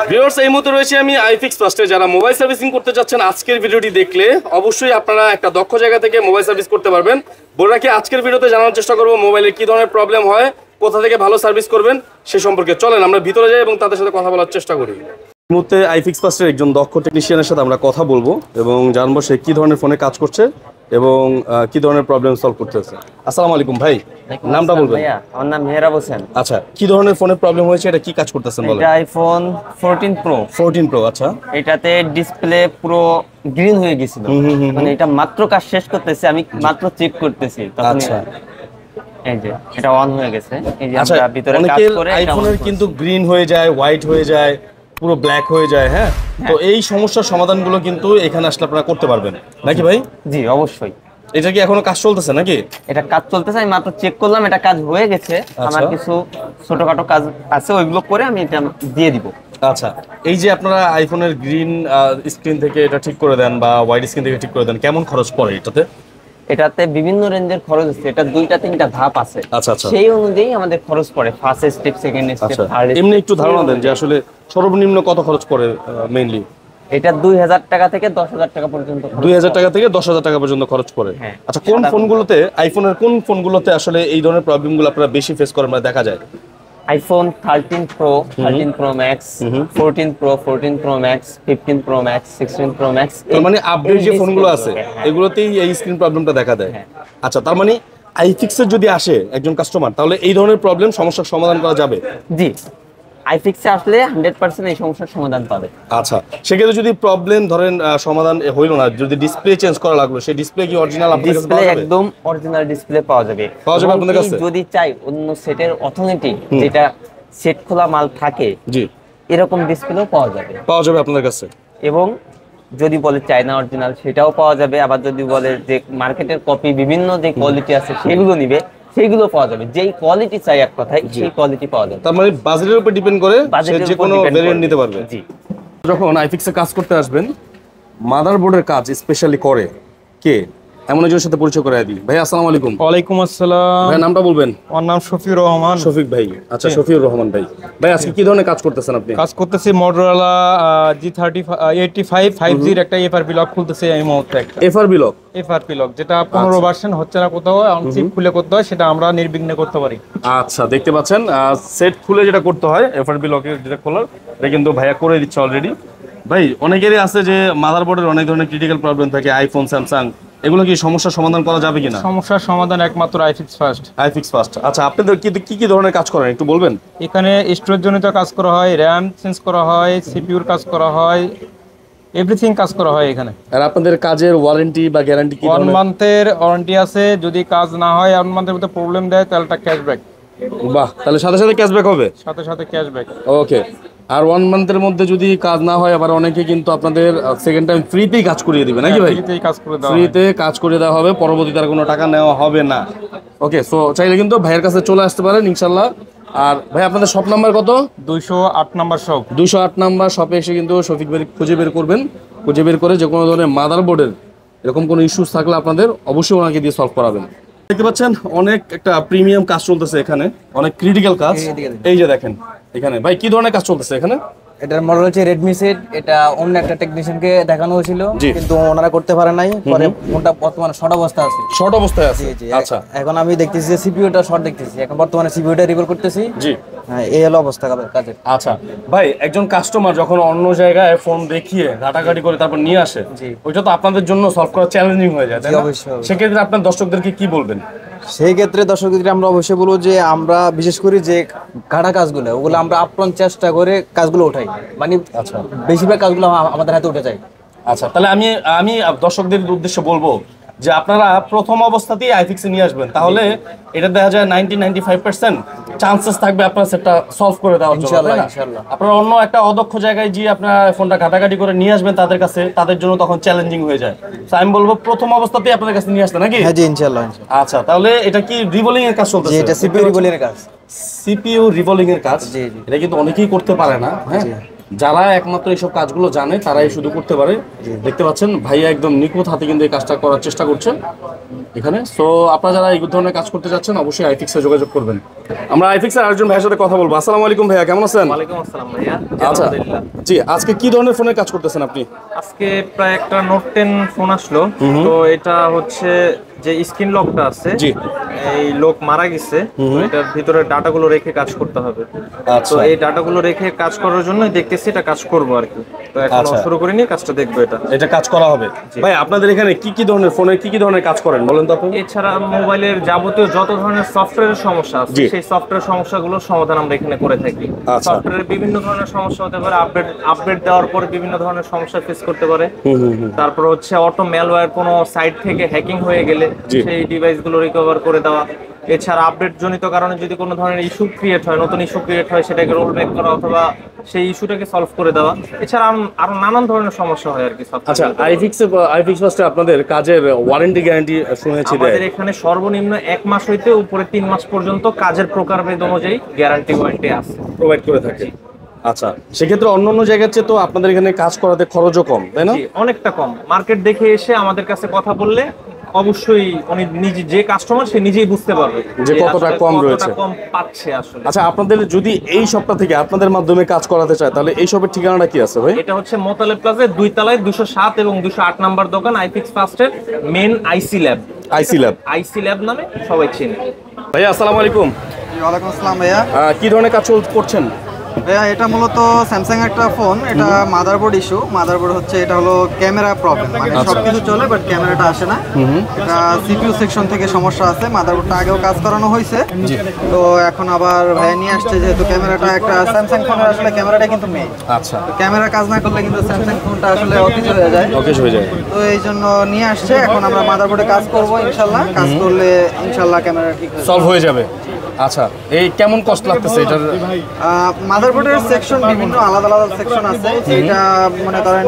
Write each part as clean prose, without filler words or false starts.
Viewers, এই মুহূর্তে রয়েছে আমি আইফিক্স ফার্স্টে। যারা মোবাইল সার্ভিসিং করতে যাচ্ছেন আজকের ভিডিওটি দেখলে অবশ্যই আপনারা একটা দক্ষ জায়গা থেকে মোবাইল সার্ভিস করতে পারবেন। বলে রাখি, আজকের ভিডিওতে জানার চেষ্টা করব মোবাইলের কি ধরনের প্রবলেম হয়, কোথা থেকে ভালো সার্ভিস করবেন সে সম্পর্কে। চলেন আমরা ভিতরে যাই এবং তাদের সাথে কথা বলার চেষ্টা করি। এই মুহূর্তে আইফিক্স ফার্স্টের একজন দক্ষ টেকনিশিয়ানের সাথে আমরা কথা বলবো এবং জানবো সে কি ধরনের ফোনে কাজ করছে এবং কি ধরনের প্রবলেম সলভ করতেছে। আসসালামু আলাইকুম ভাই, নামটা বলবেন? ভাইয়া, আমার নাম মেহরাব হোসেন। আচ্ছা, কি ধরনের ফোনের প্রবলেম হয়েছে, এটা কি কাজ করতেছেন বলেন? এটা আইফোন 14 প্রো। 14 প্রো, আচ্ছা। এটাতে ডিসপ্লে পুরো গ্রিন হয়ে গিয়েছিল, মানে এটা মাত্র কাজ শেষ করতেছে, আমি মাত্র চেক করতেছি তখন। আচ্ছা, এই যে এটা অন হয়ে গেছে। এই যে আচ্ছা, আমরা ভিতরে কাজ করে আইফোনের কিন্তু গ্রিন হয়ে যায়, হোয়াইট হয়ে যায়, পুরো ব্ল্যাক হয়ে যায়। হ্যাঁ, তো এই সমস্যার সমাধানগুলো কিন্তু এখানে আসলে আপনারা করতে পারবেন নাকি ভাই? জি অবশ্যই। এটা কি এখনো কাজ চলতেছে নাকি? এটা কাজ চলতেছে, আমি মাত্র চেক করলাম, এটা কাজ হয়ে গেছে। আমার কিছু ছোটখাটো কাজ আছে, ওইগুলো করে আমি এটা দিয়ে দিব। আচ্ছা, এই যে আপনারা আইফোনের গ্রিন স্ক্রিন থেকে এটা ঠিক করে দেন বা হোয়াইট স্ক্রিন থেকে ঠিক করে দেন, কেমন খরচ পড়ে এটাতে? এটাতে বিভিন্ন রেঞ্জের খরচ আছে, এটা 2টা 3টা ধাপ আছে। আচ্ছা আচ্ছা, সেই অনুযায়ী আমাদের খরচ পড়ে, first step, second step, third step. এমনি একটু ধারণা দেন যে আসলে সর্বনিম্ন কত খরচ পড়ে মেইনলি? এটা 2000 টাকা থেকে 10,000 টাকা পর্যন্ত। 2000 টাকা থেকে 10,000 টাকা পর্যন্ত খরচ পড়ে। আচ্ছা, কোন ফোনগুলোতে, আইফোনের কোন ফোনগুলোতে আসলে এই ধরনের প্রবলেমগুলো আপনারা বেশি ফেস করেন বা দেখা যায়? IPhone 13 pro, 13 pro max, 14 pro, 14 pro max, 15 pro max, 16 pro max. তার মানে আপডেট যে ফোনগুলো আছে এগুলোতেই এই স্ক্রিন প্রবলেমটা দেখা দেয়। আচ্ছা, তার মানে আইফিক্সের যদি আসে একজন কাস্টমার, তাহলে এই ধরনের প্রবলেম সমস্যার সমাধান করা যাবে? জি, আইফিক্সে আসলে 100% এই সমস্যার সমাধান পাবে। আচ্ছা, সেক্ষেত্রে যদি প্রবলেম ধরেন সমাধান হইল না, যদি ডিসপ্লে চেঞ্জ করা লাগলো, সেই ডিসপ্লে কি অরিজিনাল আপনাদের কাছে পাওয়া যাবে? একদম অরিজিনাল ডিসপ্লে পাওয়া যাবে। পাওয়া যাবে আপনাদের কাছে? যদি চাই অন্য সেটের অথেন্টিক যেটা সেট খোলা মাল থাকে, জি, এরকম ডিসপ্লেও পাওয়া যাবে। পাওয়া যাবে আপনাদের কাছে। এবং যদি বলে চায়না অরিজিনাল, সেটাও পাওয়া যাবে। আবার যদি বলে যে মার্কেটের কপি বিভিন্ন যে কোয়ালিটি আছে সেগুলো নিবে, সেইগুলো পাওয়া যাবে। যেই কোয়ালিটি চাই এক কথায়, সেই কোয়ালিটি পাওয়া যাবে। তার মানে বাজেটের উপর ডিপেন্ড করে যে কোনো ভেরিয়েন্ট নিতে পারবে। জি। যখন আইফিক্সে কাজ করতে আসবেন, মাদারবোর্ডের কাজ স্পেশালি করে কে, এমন একজনের সাথে পরিচয় করে দিই। ভাই আসসালামু আলাইকুম। ওয়ালাইকুম আসসালাম। ভাই নামটা বলবেন? আমার নাম শফিউর রহমান। শফিক ভাই, আচ্ছা শফিউর রহমান ভাই। ভাই আজকে কি ধরনের কাজ করতেছেন আপনি? কাজ করতেছি মটোরোলা G35 5G এর একটা এফআরপি লক খুলতেছে এই মুহূর্তে। FRP lock? এফআরপি লক যেটা 15 ভার্সন হচ্ছে না কোথাও, চিপ খুলে করতে হয়, সেটা আমরা নির্বিঘ্নে করতে পারি। আচ্ছা, দেখতে পাচ্ছেন সেট খুলে যেটা করতে হয়, এফআরপি লকের যেটা খোলার, এটা কিন্তু ভাইয়া করে দিচ্ছে অলরেডি। ভাই অনেকেরই আছে যে মাদারবোর্ডের অনেক ধরনের ক্রিটিক্যাল প্রবলেম থাকে, আইফোন, স্যামসাং, এগুলো কি সমস্যার সমাধান করা যাবে কিনা? সমস্যার সমাধান একমাত্র আইফিক্স ফার্স্ট। IFix first. আচ্ছা, আপনাদের কি কি ধরনের কাজ করেন একটু বলবেন? এখানে স্টোরেজ জনিত কাজ করা হয়, র্যাম চেঞ্জ করা হয়, সিপিইউর কাজ করা হয়, এভরিথিং কাজ করা হয় এখানে। আর আপনাদের কাজের ওয়ারেন্টি বা গ্যারান্টি কি? 1 মান্থের ওয়ারেন্টি আছে। যদি কাজ না হয় 1 মান্থের মধ্যে প্রবলেম দেয় তাহলে এটা ক্যাশব্যাক। বাহ, তাহলে সাথে সাথে ক্যাশব্যাক হবে? সাথে সাথে ক্যাশব্যাক। ওকে। আর 1 মান্থের মধ্যে যদি কাজ না হয়, আবার অনেকে কিন্তু আপনাদের সেকেন্ড টাইম ফ্রিতেই কাজ করিয়ে দিবে নাকি ভাই? ফ্রিতেই কাজ করে দেওয়া, ফ্রিতে কাজ করে দেওয়া হবে, পরবর্তীতে আর কোনো টাকা নেওয়া হবে না। ওকে, সো চাইলে কিন্তু ভাইয়ের কাছে চলে আসতে পারেন ইনশাল্লাহ। আর ভাই আপনাদের শপ নাম্বার কত? 208 নাম্বার শপ। 208 নাম্বার শপে এসে কিন্তু শফিক ভাই খুঁজে বের করবেন। খুঁজে বের করে যে কোনো ধরনের মাদারবোর্ডের এরকম কোনো ইস্যুস থাকলে আপনাদের অবশ্যই ওনাকে দিয়ে সলভ করাবেন। দেখতে পাচ্ছেন অনেক একটা প্রিমিয়াম কাজ চলতেছে এখানে, অনেক ক্রিটিক্যাল কাজ। এই যে দেখেন এখানে ভাই কি ধরনের কাজ চলতেছে এখানে? এটার মডেল হচ্ছে রেডমি সেট। এটা অন্য একটা টেকনিশিয়ানকে দেখানো হয়েছিল, কিন্তু ওনারা করতে পারে নাই। পরে ফোনটা বর্তমানে শর্ট অবস্থা আছে। শর্ট অবস্থায় আছে? আচ্ছা, এখন আমি দেখতেছি যে সিপিইউটা শর্ট দেখতেছি। এখন বর্তমানে সিপিইউটা রিকল করতেছি। জি, হ্যাঁ, এই হলো অবস্থা কাজের। আচ্ছা ভাই, একজন কাস্টমার যখন অন্য জায়গায় ফোন দেখিয়ে ঘাটাঘাটি করে তারপর নিয়ে আসে, ওইটা তো আপনাদের জন্য সলভ করা চ্যালেঞ্জিং হয়ে যায়, তাই না? সেক্ষেত্রে আপনার দর্শকদেরকে কি বলবেন? সেই ক্ষেত্রে দর্শকদের আমরা অবশ্যই বলবো যে আমরা বিশেষ করি যে ঘাটা কাজগুলো, ওগুলো আমরা আপ্রাণ চেষ্টা করে কাজগুলো উঠাই, মানে বেশিরভাগ কাজগুলো আমাদের হাতে উঠে যায়। আচ্ছা, তাহলে আমি দর্শকদের উদ্দেশ্যে বলবো যে আপনারা প্রথম অবস্থাতেই আইফিক্সে নিয়ে আসবেন, তাহলে এটা দেখা যায় 90-95% চান্সেস থাকবে আপনার সেটা সলভ করে দেওয়ার জন্য। ইনশাআল্লাহ। আপনারা অন্য একটা অদক্ষ জায়গায় গিয়ে আপনার ফোনটা ঘাটাঘাটি করে নিয়ে আসবেন তাদের কাছে, তাদের জন্য তখন চ্যালেঞ্জিং হয়ে যায়। তো আমি বলবো প্রথম অবস্থাতেই আপনাদের কাছে নিয়ে আসতে নাকি? হ্যাঁ জি, ইনশাআল্লাহ। আচ্ছা, তাহলে এটা কি রিভলিং এর কাজ চলতেছে? এটা সিপিইউ রিভলিং এর কাজ। সিপিইউ রিভলিং এর কাজ, এটা কিন্তু অনেকেই করতে পারে না। হ্যাঁ, যারা একমাত্র এইসব কাজগুলো জানে তারাই শুধু করতে পারে। দেখতে পাচ্ছেন ভাইয়া একদম নিখুঁত হাতে কিন্তু এই কাজটা করার চেষ্টা করছেন এখানে। সো আপনারা যারা এই ধরনের কাজ করতে যাচ্ছেন অবশ্যই আইফিক্সে যোগাযোগ করবেন। আমরা আইফিক্সের আরেকজন ভাইয়ের সাথে কথা বলবো। আসসালামু আলাইকুম ভাইয়া, কেমন আছেন? ওয়ালাইকুম আসসালাম ভাইয়া। আচ্ছা জি, আজকে কি ধরনের ফোনের কাজ করতেছেন আপনি? আজকে প্রায় একটা নোট 10 ফোন আসলো, তো এটা হচ্ছে যে স্ক্রিন লকটা আছে, জি। এই লোক মারা গেছে, তো এটার ভিতরে ডাটাগুলো রেখে কাজ করতে হবে। আচ্ছা। তো এই ডাটাগুলো রেখে কাজ করার জন্য দেখতেছি এটা কাজ করব আর কি। তো এখন আচ্ছা। শুরু করিনি, কাজটা দেখবো এটা। এটা কাজ করা হবে। ভাই আপনাদের এখানে কি কি ধরনের ফোনের কি কি ধরনের কাজ করেন বলেন তো আপনি? এছাড়া মোবাইলের যাবতীয় যত ধরনের সফটওয়্যারের সমস্যা আছে জি। সেই সফটওয়্যার সমস্যাগুলোর সমাধান আমরা এখানে করে থাকি। আচ্ছা। সফটওয়্যারের বিভিন্ন ধরনের সমস্যা হতে পারে, আপডেট দেওয়ার পরে বিভিন্ন ধরনের সমস্যা ফেস করতে পারে। তারপর হচ্ছে অটো ম্যালওয়্যার কোনো সাইট থেকে হ্যাকিং হয়ে গেলে জি। সেই ডিভাইসগুলো রিকভার করে দেওয়া। এছাড়া আপডেট জনিত কারণে যদি কোনো ধরনের ইস্যু ক্রিয়েট হয়, নতুন ইস্যু ক্রিয়েট হয়, সেটাকে রোল ব্যাক করা অথবা সেই ইস্যুটাকে সলভ করে দেওয়া। এছাড়া আরো নানান ধরনের সমস্যা হয় আর কি। আচ্ছা, আইফিক্স ফার্স্টে আপনাদের কাজের ওয়ারেন্টি গ্যারান্টি শুনেছি দেয়। আমাদের এখানে সর্বনিম্ন 1 মাস হইতে উপরে 3 মাস পর্যন্ত কাজের প্রকারভেদ অনুযায়ী গ্যারান্টি ওয়ারেন্টি আছে, প্রোভাইড করে থাকে। আচ্ছা, সেক্ষেত্রে অন্যান্য জায়গার চেয়ে তো আপনাদের এখানে কাজ করাতে খরচও কম, তাই না? জি, অনেকটা কম। মার্কেট দেখে এসে আমাদের কাছে কথা বললে অবশ্যই উনি নিজে, যে কাস্টমার সে নিজেই বুঝতে পারবে যে কতটা কম রয়েছে, কম পাচ্ছে আসলে। আচ্ছা, আপনাদের যদি এই সপ্তাহ থেকে আপনাদের মাধ্যমে কাজ করাতে চায় তাহলে এই সবের ঠিকানাটা কি আছে ভাই? এটা হচ্ছে মোতালেব প্লাজার 2 তলায় 207 এবং 208 নাম্বার দোকান, আইফিক্স ফার্স্টের মেন আইসি ল্যাব। আইসি ল্যাব নামে সবাই চেনে। ভাইয়া আসসালামু আলাইকুম। ওয়ালাইকুম আসসালাম ভাইয়া। কি ধরনের কাজ করছেন? ভাইয়া এটা মূলত স্যামসাং একটা ফোন, এটা মাদারবোর্ড ইস্যু। মাদারবোর্ড হচ্ছে এটা হলো ক্যামেরা প্রবলেম, মানে সবকিছু চলে বাট ক্যামেরাটা আসে না। এটা সিপিইউ সেকশন থেকে সমস্যা আছে। মাদারবোর্ডটা আগেও কাজ করানো হয়েছে, তো এখন আবার ভাইয়া নিয়ে আসছে যেহেতু ক্যামেরাটা একটা স্যামসাং ফোনের আসলে ক্যামেরাটা কিন্তু মেইন। আচ্ছা, তো ক্যামেরা কাজ না করলে কিন্তু স্যামসাং ফোনটা আসলে অকেজ হয়ে যায়। তো এই জন্য নিয়ে আসছে। এখন আমরা মাদারবোর্ডে কাজ করব ইনশাল্লাহ। কাজ করলে ইনশাল্লাহ ক্যামেরা ঠিক সলভ হয়ে যাবে। আচ্ছা, এই কেমন কষ্ট লাগতেছে এটার? মাদারবোর্ডের সেকশন বিভিন্ন আলাদা আলাদা সেকশন আছে। এটা মনে করেন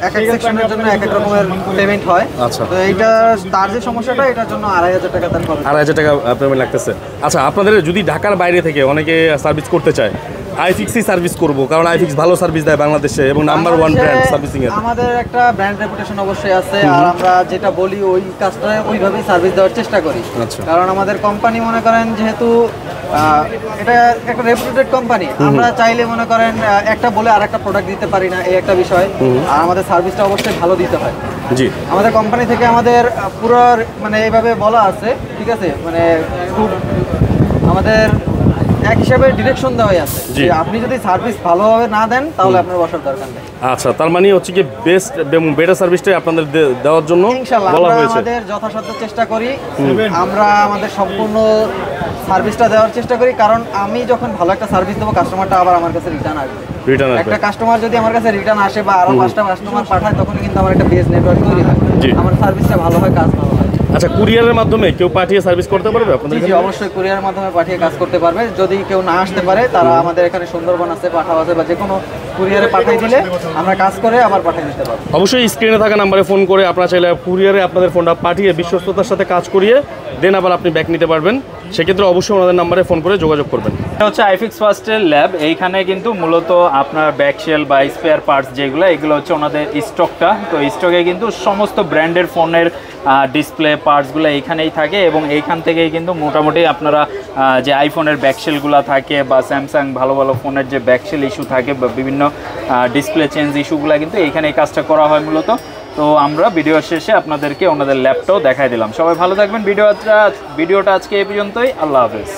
এক এক সেকশনের জন্য এক এক রকমের পেমেন্ট হয়। আচ্ছা। তো এইটা তার যে সমস্যাটা এটার জন্য 2500 টাকা তার খরচ। 2500 টাকা পেমেন্ট লাগতেছে। আচ্ছা, আপনাদের যদি ঢাকার বাইরে থেকে অনেকে সার্ভিস করতে চায়, আইফিক্সই সার্ভিস করব, কারণ আইফিক্স ভালো সার্ভিস দেয় বাংলাদেশে এবং নাম্বার 1 ব্র্যান্ড সার্ভিসিং এর। আমাদের একটা ব্র্যান্ড রেপুটেশন অবশ্যই আছে, আর আমরা যেটা বলি ওই কাজটা ওইভাবেই সার্ভিস দেওয়ার চেষ্টা করি। আচ্ছা। কারণ আমাদের কোম্পানি মনে করেন যেহেতু এটা একটা রেপুটেড কোম্পানি, আমরা চাইলে মনে করেন একটা বলে আর একটা প্রোডাক্ট দিতে পারি না, এই একটা বিষয়। আর আমাদের সার্ভিসটা অবশ্যই ভালো দিতে হয়। জি। আমাদের কোম্পানি থেকে আমাদের পুরো মানে এইভাবে বলা আছে, ঠিক আছে, মানে খুব আমাদের এক হিসাবে ডিরেকশন দেওয়াই আছে যে আপনি যদি সার্ভিস ভালোভাবে না দেন তাহলে আপনার বসার দরকার নেই। আচ্ছা, তার মানে হচ্ছে কি বেস্ট এবং বেটার সার্ভিসটাই আপনাদের দেওয়ার জন্য ইনশাআল্লাহ বলা আমরা হয়েছে। আমাদের যথাসাধ্য চেষ্টা করি, আমরা আমাদের সম্পূর্ণ সার্ভিসটা দেওয়ার চেষ্টা করি। কারণ আমি যখন ভালো একটা সার্ভিস দেবো, কাস্টমারটা আবার আমার কাছে রিটার্ন আসবে। একটা কাস্টমার যদি আমার কাছে রিটার্ন আসে বা আরো 5টা কাস্টমার পাঠায়, তখন কিন্তু আমার একটা বেস নেটওয়ার্ক তৈরি হয়। আমার সার্ভিসটা ভালো হয়, কাজ ভালো হয়। আচ্ছা, কুরিয়ারের মাধ্যমে কেউ পাঠিয়ে সার্ভিস করতে পারবে আপনাদের? জি, অবশ্যই কুরিয়ারের মাধ্যমে পাঠিয়ে কাজ করতে পারবে। যদি কেউ না আসতে পারে, তারা আমাদের এখানে সুন্দরবন আছে, পাঠাও আছে, বা যে কোনো কুরিয়ারে পাঠিয়ে দিলে আমরা কাজ করে আবার পাঠিয়ে দিতে পারবো। অবশ্যই স্ক্রিনে থাকা নাম্বারে ফোন করে আপনারা চাইলে কুরিয়ারে আপনাদের ফোনটা পাঠিয়ে বিশ্বস্ততার সাথে কাজ করিয়ে দেন আবার আপনি ব্যাক নিতে পারবেন। সেক্ষেত্রে অবশ্যই ওনাদের নাম্বারে ফোন করে যোগাযোগ করবেন। এটা হচ্ছে আইফিক্স ফার্স্টের ল্যাব। এইখানে কিন্তু মূলত আপনার ব্যাকশেল বা স্পেয়ার পার্টস যেগুলো, এগুলো হচ্ছে ওনাদের স্টকটা। তো স্টকে কিন্তু সমস্ত ব্র্যান্ডের ফোনের ডিসপ্লে পার্টসগুলো এইখানেই থাকে, এবং এইখান থেকেই কিন্তু মোটামুটি আপনারা যে আইফোনের ব্যাকশেলগুলো থাকে বা স্যামসাং ভালো ভালো ফোনের যে ব্যাকশেল ইস্যু থাকে বা বিভিন্ন ডিসপ্লে চেঞ্জ ইস্যুগুলো কিন্তু এইখানে এই কাজটা করা হয় মূলত। তো আমরা ভিডিও শেষে আপনাদেরকে ওনাদের ল্যাবটাও দেখাই দিলাম। সবাই ভালো থাকবেন। ভিডিওটা আজকে এই পর্যন্তই। আল্লাহ হাফেজ।